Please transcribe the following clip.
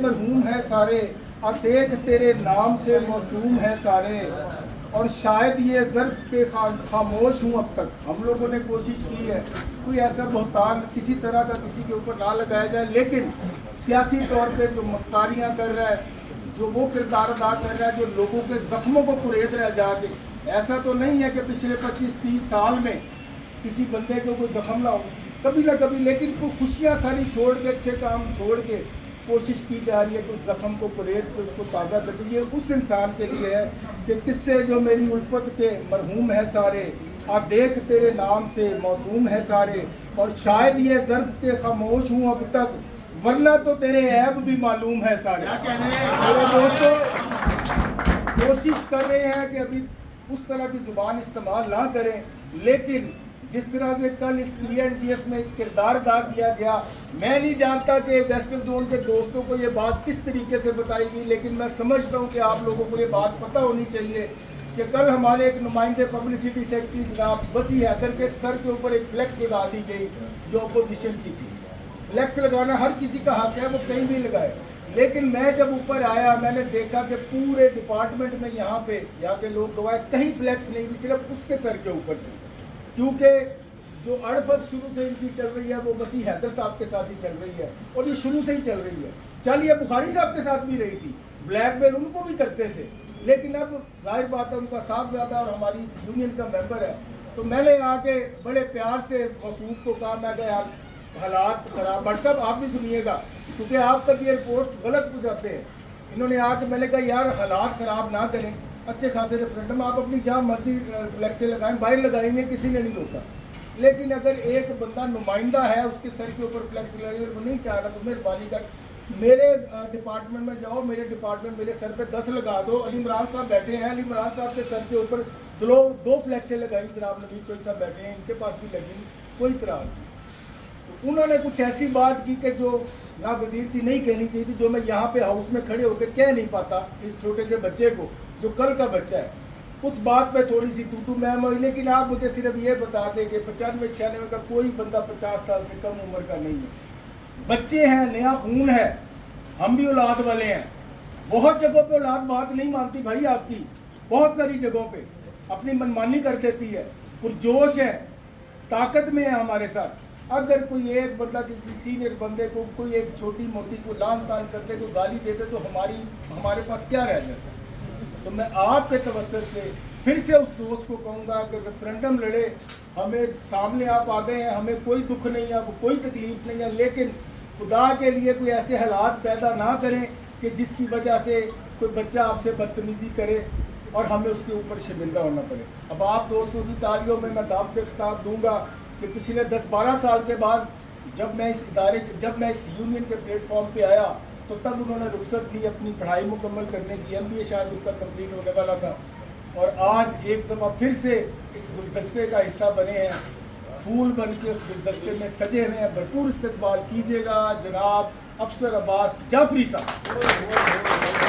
مرحوم ہے سارے اور دیکھ تیرے نام سے موسوم ہے سارے، اور شاید یہ ظرف کے خاموش ہوں اب تک۔ ہم لوگوں نے کوشش کی ہے کوئی ایسا بہتان کسی طرح کا کسی کے اوپر نہ لگایا جائے، لیکن سیاسی طور پہ جو مختاریاں کر رہا ہے، جو وہ کردار ادا کر رہا ہے جو لوگوں کے زخموں کو کرید رہا جا کے، ایسا تو نہیں ہے کہ پچھلے 25-30 سال میں کسی بندے کو کوئی زخم نہ ہو، کبھی نہ کبھی، لیکن کوئی خوشیاں ساری چھوڑ کے اچھے کام چھوڑ کے کوشش کی جا رہی ہے کہ اس زخم کو کرید کے اس کو تازہ کر دیں۔ یہ اس انسان کے لیے ہے کہ قصے جو میری الفت کے مرحوم ہے سارے، اور دیکھ تیرے نام سے موسوم ہے سارے، اور شاید یہ ظرف کے خاموش ہوں اب تک، ورنہ تو تیرے عیب بھی معلوم ہے سارے۔ میرے دوستو، کوشش کر رہے ہیں کہ ابھی اس طرح کی زبان استعمال نہ کریں، لیکن جس طرح سے کل اس PNGS میں کردار ادا کیا گیا، میں نہیں جانتا کہ ویسٹرن زون کے دوستوں کو یہ بات کس طریقے سے بتائی گئی، لیکن میں سمجھتا ہوں کہ آپ لوگوں کو یہ بات پتہ ہونی چاہیے کہ کل ہمارے ایک نمائندے پبلسٹی سیکرٹری جناب وسیع حیدر کے سر کے اوپر ایک فلیکس لگا دی گئی جو اپوزیشن کی تھی۔ فلیکس لگانا ہر کسی کا حق ہے، وہ کہیں بھی لگائے، لیکن میں جب اوپر آیا میں نے دیکھا کہ پورے ڈپارٹمنٹ میں یہاں کے لوگ گوائے کہیں فلیکس نہیں تھی، صرف اس کے سر کے اوپر تھی، کیونکہ جو اڑبس شروع سے ان کی چل رہی ہے وہ وسیع حیدر صاحب کے ساتھ ہی چل رہی ہے، اور یہ شروع سے ہی چل رہی ہے۔ چل یہ بخاری صاحب کے ساتھ بھی رہی تھی، بلیک میل ان کو بھی کرتے تھے، لیکن اب ظاہر بات ہے ان کا صاحب زیادہ اور ہماری اس یونین کا ممبر ہے، تو میں نے آ کے بڑے پیار سے موصوف کو کہا، میں کہ یار حالات خراب، بٹ صاحب آپ بھی سنیے گا کیونکہ آپ تک یہ رپورٹ غلط ہو جاتے ہیں۔ انہوں نے آ کے میں نے کہا یار حالات خراب نہ کریں، اچھے خاصے ریفرینڈم آپ اپنی جہاں مرضی فلیکسیں لگائیں، باہر لگائیں گے، کسی نے نہیں روکا، لیکن اگر ایک بندہ نمائندہ ہے اس کے سر کے اوپر فلیکس لگائے اور وہ نہیں چاہ رہا تو مہربانی کر میرے ڈپارٹمنٹ میں جاؤ، میرے ڈپارٹمنٹ میرے سر پہ 10 لگا دو۔ علی عمران صاحب بیٹھے ہیں، علی عمران صاحب کے سر کے اوپر چلو 2 فلیکسیں لگائی، جناب نوید چوئی صاحب بیٹھے ہیں ان کے پاس بھی لگی، کوئی اطراع نہیں۔ تو انہوں نے کچھ ایسی بات کی کہ جو ناگزیر تھی، نہیں کہنی چاہیے تھی، جو میں یہاں پہ ہاؤس میں کھڑے ہو کے کہہ نہیں پاتا اس چھوٹے سے بچے کو جو کل کا بچہ ہے۔ اس بات پہ تھوڑی سی تو میم ہوئی، لیکن آپ مجھے صرف یہ بتا دیں کہ 95-96 کا کوئی بندہ 50 سال سے کم عمر کا نہیں ہے، بچے ہیں، نیا خون ہے، ہم بھی اولاد والے ہیں۔ بہت جگہوں پہ اولاد بات نہیں مانتی بھائی آپ کی، بہت ساری جگہوں پہ اپنی منمانی کر دیتی ہے، پرجوش ہے، طاقت میں ہے ہمارے ساتھ۔ اگر کوئی ایک بندہ کسی سینئر بندے کو کوئی ایک چھوٹی موٹی کو لان تان کرتے تو گالی دیتے تو ہمارے پاس کیا رہ جاتا؟ تو میں آپ کے توسط سے پھر سے اس دوست کو کہوں گا کہ ریفرینڈم لڑے، ہمیں سامنے آپ آ گئے ہیں، ہمیں کوئی دکھ نہیں ہے، کوئی تکلیف نہیں ہے، لیکن خدا کے لیے کوئی ایسے حالات پیدا نہ کریں کہ جس کی وجہ سے کوئی بچہ آپ سے بدتمیزی کرے اور ہمیں اس کے اوپر شرمندہ ہونا پڑے۔ اب آپ دوستوں کی تالیوں میں دعوت خطاب دوں گا کہ پچھلے 10-12 سال کے بعد جب میں اس یونین کے پلیٹ فارم پہ آیا تو تب انہوں نے رخصت لی اپنی پڑھائی مکمل کرنے کی، MBA شاید ان کا کمپلیٹ ہونے والا تھا، اور آج ایک دفعہ پھر سے اس گلدستے کا حصہ بنے ہیں، پھول بن کے اس گلدستے میں سجے ہوئے ہیں۔ بھرپور استقبال کیجیے گا جناب افسر عباس جعفری صاحب۔